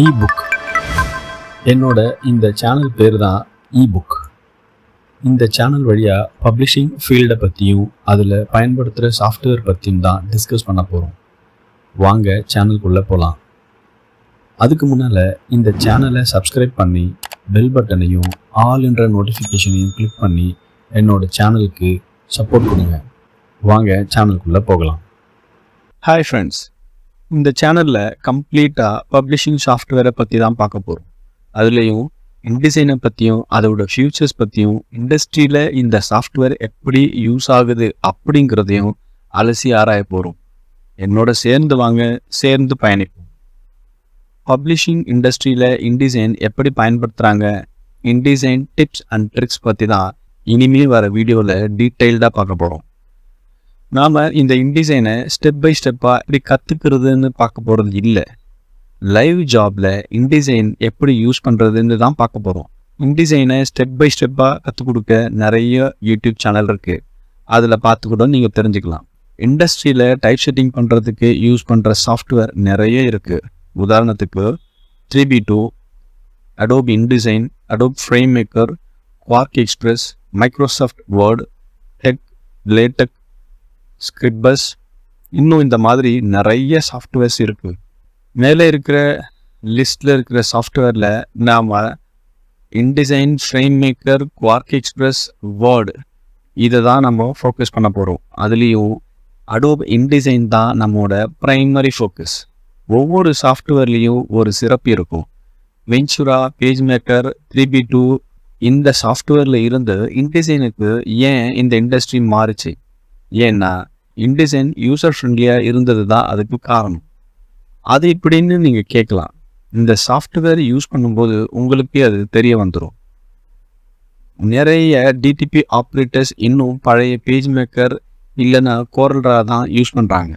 Ebook. என்னோட இந்த channel பேர் தான் இபுக். இந்த சேனல் வழியாக பப்ளிஷிங் ஃபீல்டை பற்றியும் அதில் பயன்படுத்துகிற சாஃப்ட்வேர் பற்றியும் தான் டிஸ்கஸ் பண்ண போகிறோம். வாங்க சேனலுக்குள்ளே போகலாம். அதுக்கு முன்னால் இந்த சேனலை சப்ஸ்கிரைப் பண்ணி பெல் பட்டனையும் ஆல் என்ற நோட்டிஃபிகேஷனையும் கிளிக் பண்ணி என்னோட சேனலுக்கு சப்போர்ட் கொடுங்க. வாங்க சேனலுக்குள்ளே போகலாம். ஹாய் ஃப்ரெண்ட்ஸ், இந்த சேனலில் கம்ப்ளீட்டாக பப்ளிஷிங் சாஃப்ட்வேரை பற்றி தான் பார்க்க போகிறோம். அதுலேயும் இன்டிசைனை பற்றியும் அதோட ஃபியூச்சர்ஸ் பற்றியும் இண்டஸ்ட்ரியில் இந்த சாஃப்ட்வேர் எப்படி யூஸ் ஆகுது அப்படிங்கிறதையும் அலசி ஆராய போகிறோம். என்னோட சேர்ந்து வாங்க, சேர்ந்து பயணிப்போம். பப்ளிஷிங் இண்டஸ்ட்ரியில் இன்டிசைன் எப்படி பயன்படுத்துகிறாங்க, இன்டிசைன் டிப்ஸ் அண்ட் ட்ரிக்ஸ் பற்றி தான் இனிமேல் வர வீடியோவில் டீட்டெயில்டாக பார்க்க போகிறோம். நாம் இந்த இன்டிசைனை ஸ்டெப் பை ஸ்டெப்பாக எப்படி கற்றுக்கிறதுன்னு பார்க்க போகிறது இல்லை. லைவ் ஜாபில் இன்டிசைன் எப்படி யூஸ் பண்ணுறதுன்னு தான் பார்க்க போகிறோம். இன்டிசைனை ஸ்டெப் பை ஸ்டெப்பாக கற்றுக் கொடுக்க நிறைய யூடியூப் சேனல் இருக்குது. அதில் பார்த்து கூட நீங்கள் தெரிஞ்சுக்கலாம். இண்டஸ்ட்ரியில் டைப் செட்டிங் பண்ணுறதுக்கு யூஸ் பண்ணுற சாஃப்ட்வேர் நிறைய இருக்குது. உதாரணத்துக்கு 3B2, Adobe InDesign, Adobe FrameMaker, Quark XPress, Microsoft Word, TeX, LaTeX, Scribus, இன்னும் இந்த மாதிரி நிறைய சாஃப்ட்வேர்ஸ் இருக்குது. மேலே இருக்கிற லிஸ்ட்டில் இருக்கிற சாஃப்ட்வேரில் நாம் InDesign, frame maker, Quark express, word இதை தான் நம்ம ஃபோக்கஸ் பண்ண போகிறோம். அதுலேயும் அடோப் இன்டிசைன் தான் நம்மளோட ப்ரைமரி ஃபோக்கஸ். ஒவ்வொரு சாஃப்ட்வேர்லேயும் ஒரு சிறப்பு இருக்கும். வென்ச்சுரா, பேஜ் மேக்கர், 3B2 இந்த சாஃப்ட்வேரில் இருந்து இன்டிசைனுக்கு ஏன் இந்த இண்டஸ்ட்ரி மாறுச்சு? ஏன்னா இன்டிசைன் யூசர் ஃப்ரெண்ட்லியாக இருந்தது தான் அதுக்கு காரணம். அது இப்படின்னு நீங்கள் கேட்கலாம். இந்த சாஃப்ட்வேர் யூஸ் பண்ணும்போது உங்களுக்கே அது தெரிய வந்துடும். நிறைய டிடிபி ஆப்ரேட்டர்ஸ் இன்னும் பழைய பேஜ் மேக்கர் இல்லைன்னா கோரல்ரா தான் யூஸ் பண்ணுறாங்க.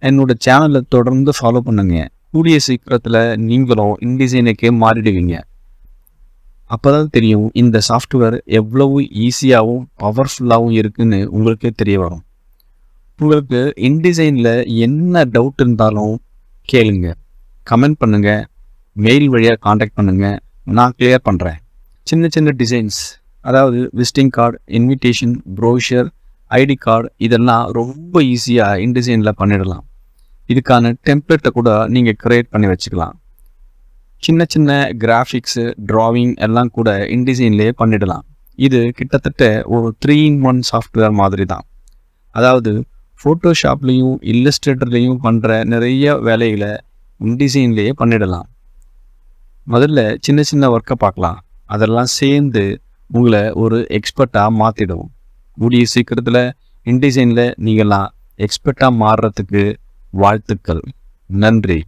என்னோட சேனலை தொடர்ந்து ஃபாலோ பண்ணுங்க. கூடிய சீக்கிரத்தில் நீங்களும் இன்டிசைனுக்கே மாறிடுவீங்க. அப்போ தான் தெரியும் இந்த சாஃப்ட்வேர் எவ்வளவு ஈஸியாகவும் பவர்ஃபுல்லாகவும் இருக்குன்னு உங்களுக்கே தெரிய வரும். உங்களுக்கு இன்டிசைனில் என்ன டவுட் இருந்தாலும் கேளுங்க, கமெண்ட் பண்ணுங்கள், மெயில் வழியாக காண்டாக்ட் பண்ணுங்கள், நான் கிளியர் பண்ணுறேன். சின்ன சின்ன டிசைன்ஸ், அதாவது visiting card, invitation, brochure, ID card இதெல்லாம் ரொம்ப ஈஸியாக இன்டிசைனில் பண்ணிடலாம். இதுக்கான டெம்ப்ளேட்டை கூட நீங்கள் க்ரியேட் பண்ணி வச்சுக்கலாம். சின்ன சின்ன கிராஃபிக்ஸு, ட்ராவிங் எல்லாம் கூட இன்டிசைன்லேயே பண்ணிடலாம். இது கிட்டத்தட்ட ஒரு 3-in-1 சாஃப்ட்வேர் மாதிரி தான். அதாவது ஃபோட்டோஷாப்லேயும் இல்லஸ்ட்ரேட்டர்லேயும் பண்ணுற நிறைய வேலைகளை இன்டிசைன்லேயே பண்ணிடலாம். முதல்ல சின்ன சின்ன ஒர்க்கை பார்க்கலாம். அதெல்லாம் சேர்ந்து உங்களை ஒரு எக்ஸ்பர்ட்டாக மாற்றிடும். கூடிய சீக்கிரத்தில் இன்டிசைனில் நீங்கள்லாம் எக்ஸ்பர்ட்டாக மாறுறதுக்கு வாழ்த்துக்கள். நன்றி.